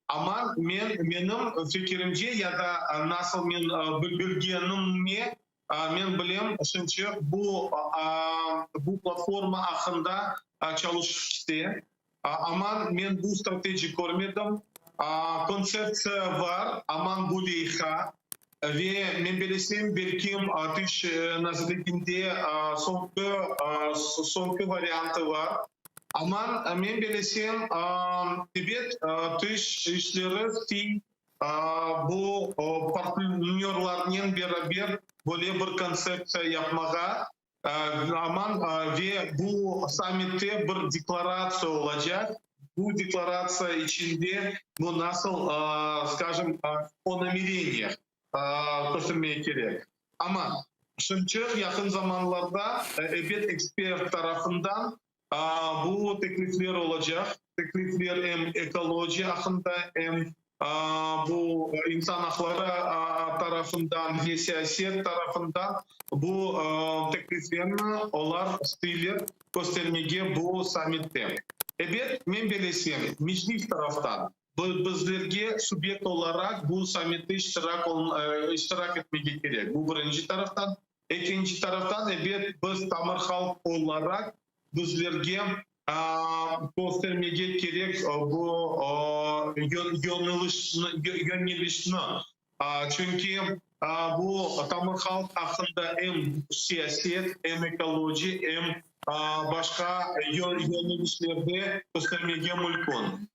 Ama benim fikrimce ya da nasıl men bilgenimle men bilem çünkü bu platforma hakkında çalıştı. Ama men bu strateji görmedim. Konsept var ama bu değil. Ve men bilesem belki atış nazarında sonki varyantı var. Ama men bilesem evet atış işleri bu partnerlerle beraber böyle bir konsept yapmaya ama ve bu summitte bir deklarasyon olacak. Bu deklarasyon içinde bu nasıl скажем o намерение göstermeye gerek. Ama çünkü yakın zamanlarda evet ekspert tarafından bu teklifler olacak. Teklifler hem ekoloji hakkında hem bu insan hakları tarafından ve siyaset tarafından bu tekliflerini onlar istiyorlar göstermeye bu summitte. Evet, ben bilesem, meclis taraftan bizlerge subjekt olarak bu summitte iştirak etmeye gerek. Bu birinci taraftan. İkinci taraftan evet biz tamir halk olarak bizlerge göstermeye gerek bu yönelişini. Çünkü bu tamir halk hakkında hem siyaset hem ekoloji hem başka yönelişlerde göstermeye mümkün.